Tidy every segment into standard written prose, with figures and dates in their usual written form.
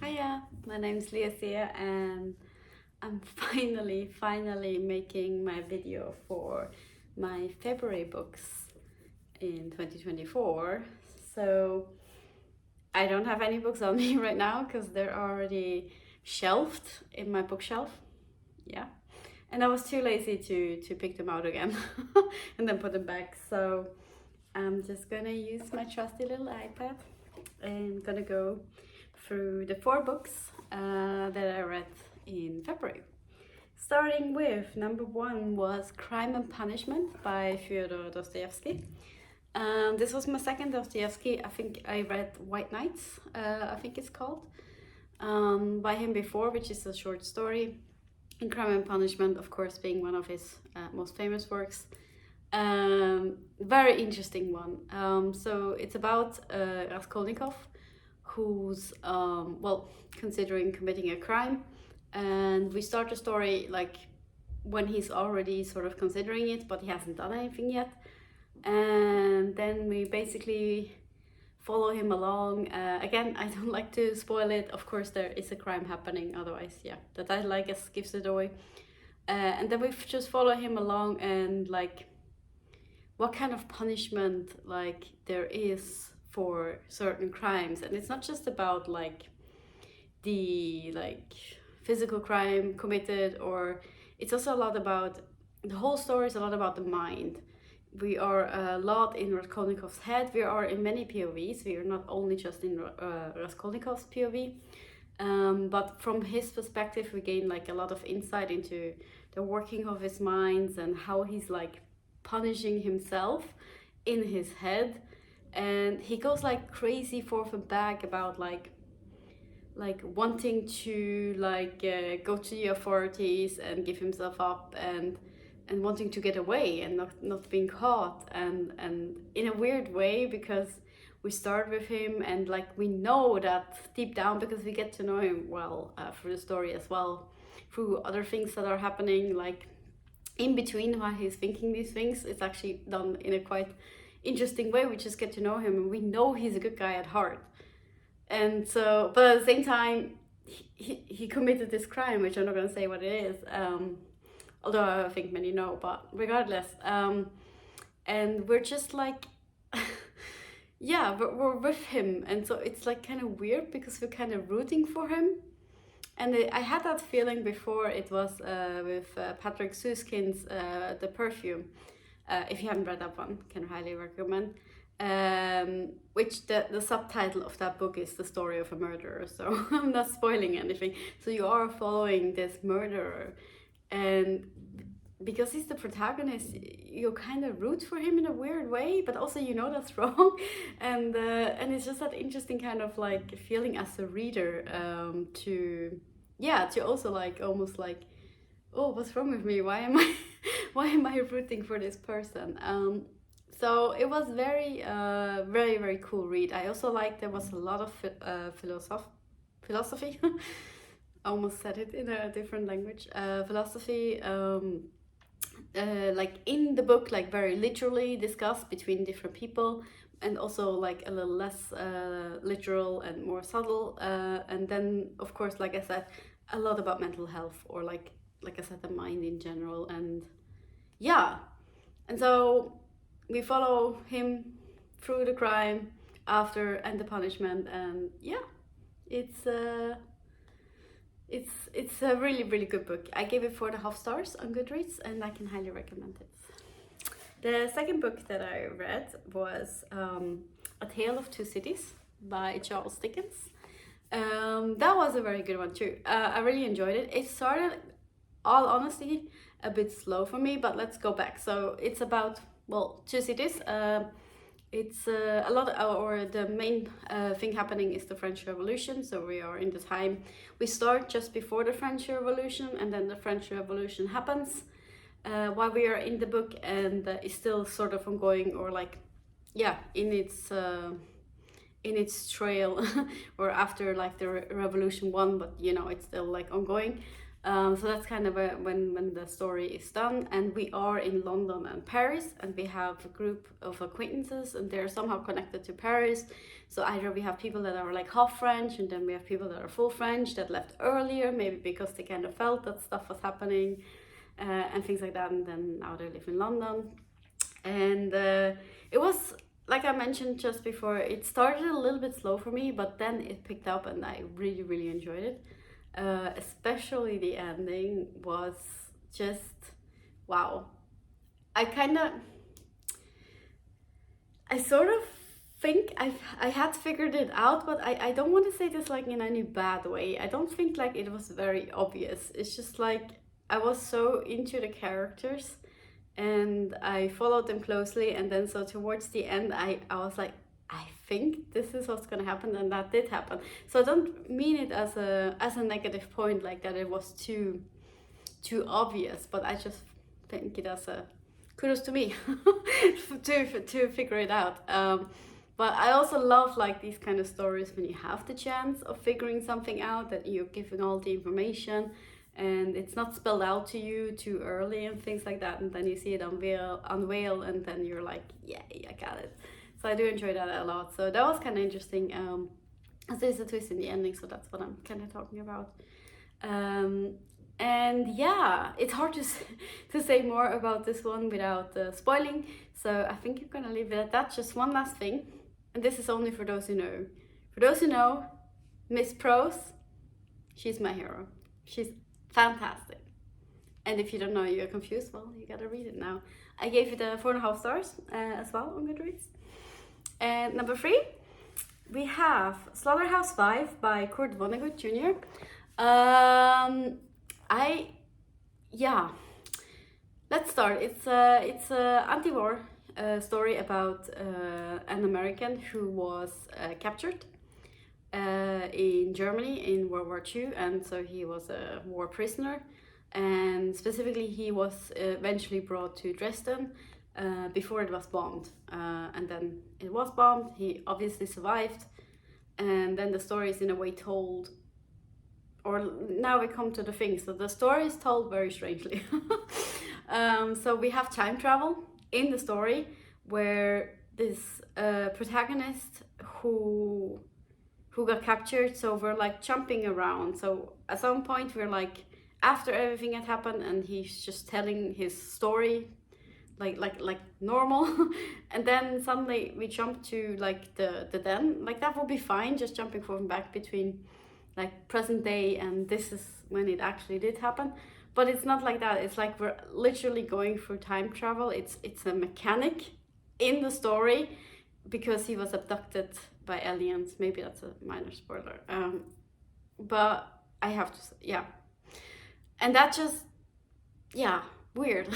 Hiya, my name's laaaaate and I'm finally making my video for my February books in 2024. So I don't have any books on me right now because they're already shelved in my bookshelf. Yeah. And I was too lazy to pick them out again and then put them back. So I'm just gonna use my trusty little iPad and gonna go through the 4 books that I read in February. Starting with number 1 was Crime and Punishment by Fyodor Dostoevsky. This was my second Dostoevsky. I think I read White Nights, I think it's called, by him before, which is a short story. And Crime and Punishment, of course, being one of his most famous works. Very interesting one. So it's about Raskolnikov, who's considering committing a crime, and we start the story like when he's already sort of considering it, but he hasn't done anything yet, and then we basically follow him along. Again, I don't like to spoil it. Of course, there is a crime happening. Otherwise, yeah, the title I guess gives it away. And then we just follow him along and like what kind of punishment like there is for certain crimes. And it's not just about like the physical crime committed, or it's also a lot about the whole story is a lot about the mind. We are a lot in Raskolnikov's head. We are in many POVs. We are not only just in Raskolnikov's POV, but from his perspective we gain like a lot of insight into the working of his minds and how he's like punishing himself in his head. And he goes like crazy forth and back about like wanting to go to the authorities and give himself up, and wanting to get away and not being caught, and in a weird way, because we start with him and like we know that deep down, because we get to know him well through the story as well, through other things that are happening like in between while he's thinking these things. It's actually done in a quite interesting way. We just get to know him and we know he's a good guy at heart. And so, but at the same time, he committed this crime, which I'm not going to say what it is, although I think many know, but regardless. And we're just like, yeah, we're with him. And so it's like kind of weird because we're kind of rooting for him. And I had that feeling before. It was with Patrick Süskind's The Perfume. If you haven't read that one, can highly recommend. Which the subtitle of that book is The Story of a Murderer, so I'm not spoiling anything. So you are following this murderer, and because he's the protagonist, you kind of root for him in a weird way, but also you know that's wrong. And it's just that interesting kind of like feeling as a reader, to also like almost like, oh, what's wrong with me? Why am I rooting for this person? So it was very very cool read. I also liked there was a lot of philosophy. I almost said it in a different language. Philosophy, like in the book, like very literally discussed between different people, and also like a little less literal and more subtle. And then of course, like I said, a lot about mental health, or like I said, the mind in general. And yeah, and so we follow him through the crime after and the punishment, and yeah, it's a really good book. I gave it 4.5 stars on Goodreads, and I can highly recommend it. The second book that I read was A Tale of Two Cities by Charles Dickens. That was a very good one too. I really enjoyed it. It started, all honesty, a bit slow for me, but let's go back. So it's about, well, two cities. It's a lot, or the main thing happening is the French Revolution. So we are in the time, we start just before the French Revolution, and then the French Revolution happens while we are in the book, and it's still sort of ongoing, or like, yeah, in its trail, or after like the revolution won, but you know, it's still like ongoing. So that's kind of when the story is done, and we are in London and Paris, and we have a group of acquaintances, and they're somehow connected to Paris. So either we have people that are like half French, and then we have people that are full French that left earlier, maybe because they kind of felt that stuff was happening, and things like that. And then now they live in London, and it was, like I mentioned just before, it started a little bit slow for me, but then it picked up, and I really, really enjoyed it. Especially the ending was just wow. I sort of think I had figured it out, but I don't want to say this like in any bad way. I don't think like it was very obvious. It's just like I was so into the characters, and I followed them closely, and then so towards the end I was like, I think this is what's gonna happen, and that did happen. So I don't mean it as a negative point, like that it was too obvious, but I just think it as a kudos to me to figure it out. But I also love like these kind of stories when you have the chance of figuring something out, that you're given all the information and it's not spelled out to you too early and things like that, and then you see it unveil, and then you're like, yeah, I got it. So I do enjoy that a lot. So that was kind of interesting. As there's a twist in the ending, so that's what I'm kind of talking about. And yeah, it's hard to say more about this one without spoiling. So I think you're gonna leave it at that. Just one last thing, and this is only for those who know. For those who know, Miss Prose, she's my hero. She's fantastic. And if you don't know, you're confused, well, you gotta read it now. I gave it 4.5 stars as well on Goodreads. And number 3, we have Slaughterhouse-Five by Kurt Vonnegut Jr. Let's start. It's a anti-war story about an American who was captured in Germany in World War II, and so he was a war prisoner. And specifically, he was eventually brought to Dresden before it was bombed, and then it was bombed. He obviously survived, and then the story is in a way told, or now we come to the thing. So the story is told very strangely. So we have time travel in the story, where this protagonist who got captured, so we're like jumping around. So at some point we're like after everything had happened, and he's just telling his story like normal, and then suddenly we jump to like the then, like that would be fine, just jumping forward and back between like present day and this is when it actually did happen. But it's not like that. It's like we're literally going through time travel. It's a mechanic in the story because he was abducted by aliens. Maybe that's a minor spoiler, but I have to say, yeah. And that just, yeah, weird.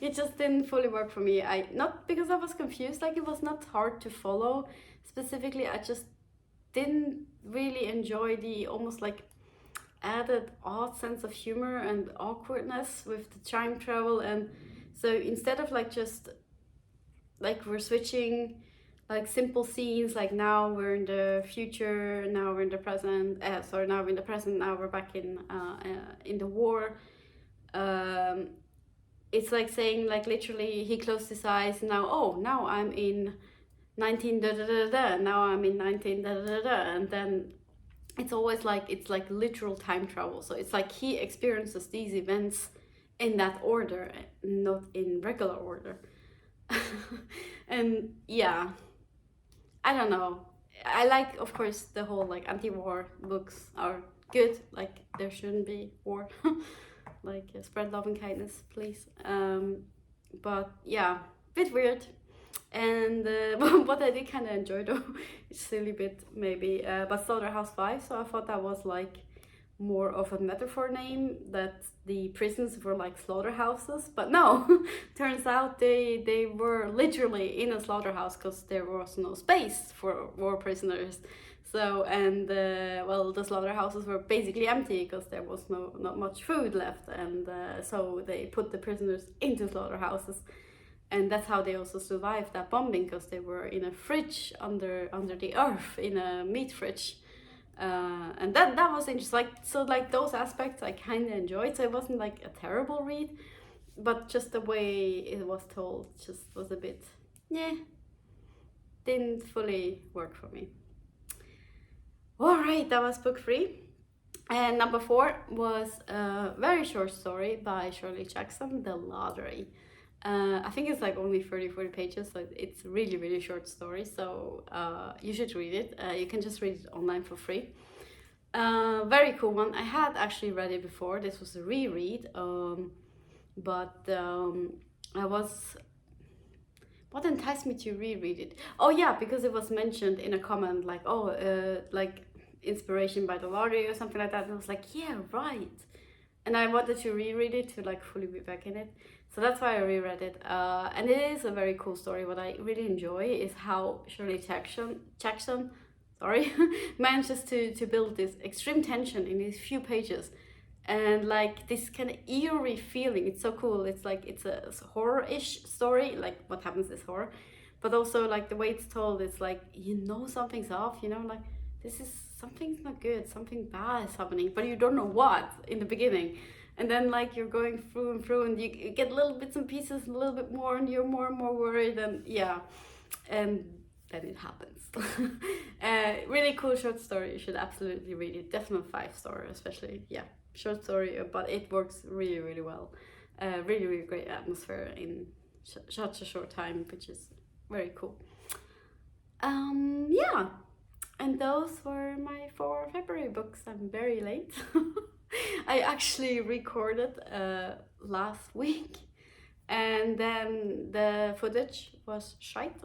It just didn't fully work for me. Not because I was confused, like it was not hard to follow specifically. I just didn't really enjoy the almost like added odd sense of humor and awkwardness with the time travel. And so instead of like just like we're switching like simple scenes, like now we're in the future, now we're in the present, now we're in the present, now we're back in the war. It's like saying like literally he closed his eyes, now I'm in 19 da da da da, now I'm in 19 da da da da, and then it's always like it's like literal time travel. So it's like he experiences these events in that order, not in regular order. And yeah, I don't know. I like, of course, the whole like anti-war books are good. Like there shouldn't be war. Like spread love and kindness, please. But yeah, bit weird. And what I did kind of enjoy though, it's a silly bit maybe, but Slaughterhouse-Five. So I thought that was like more of a metaphor name, that the prisons were like slaughterhouses, but no, turns out they were literally in a slaughterhouse because there was no space for war prisoners. So, and well, the slaughterhouses were basically empty because there was not much food left, and so they put the prisoners into slaughterhouses, and that's how they also survived that bombing, because they were in a fridge under the earth, in a meat fridge. And that was interesting. Like, so like those aspects I kind of enjoyed. So it wasn't like a terrible read, but just the way it was told just was a bit, yeah, didn't fully work for me. All right, that was book 3. And number 4 was a very short story by Shirley Jackson, The Lottery. I think it's like only 30-40 pages, so it's really, really short story. So you should read it. You can just read it online for free. Very cool one. I had actually read it before. This was a reread, but I was. What enticed me to reread it? Oh yeah, because it was mentioned in a comment, like, oh, like inspiration by the lottery or something like that. And I was like, yeah, right. And I wanted to reread it to like fully be back in it. So that's why I reread it. And it is a very cool story. What I really enjoy is how Shirley Jackson manages to build this extreme tension in these few pages. And like this kind of eerie feeling. It's so cool. It's like it's a horror-ish story. Like what happens is horror. But also like the way it's told, it's like, you know, something's off, you know, like this is something's not good, something bad is happening, but you don't know what in the beginning. And then like you're going through and you get little bits and pieces, a little bit more, and you're more and more worried, and yeah, and then it happens. Really cool short story. You should absolutely read it. Definitely 5-star, especially, yeah, short story, but it works really, really well. Really, really great atmosphere in such a short time, which is very cool. Yeah, and those were my 4 February books. I'm very late. I actually recorded last week, and then the footage was shite.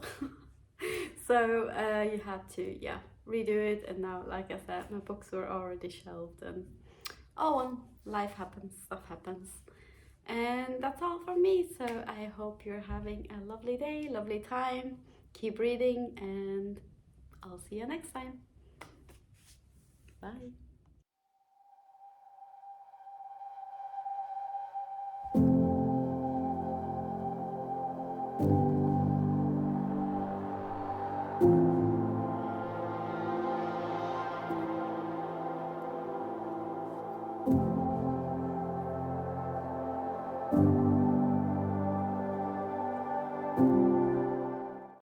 So you had to, yeah, redo it. And now, like I said, my books were already shelved, and oh well, life happens, stuff happens. And that's all from me. So I hope you're having a lovely day, lovely time. Keep reading, and I'll see you next time. Bye.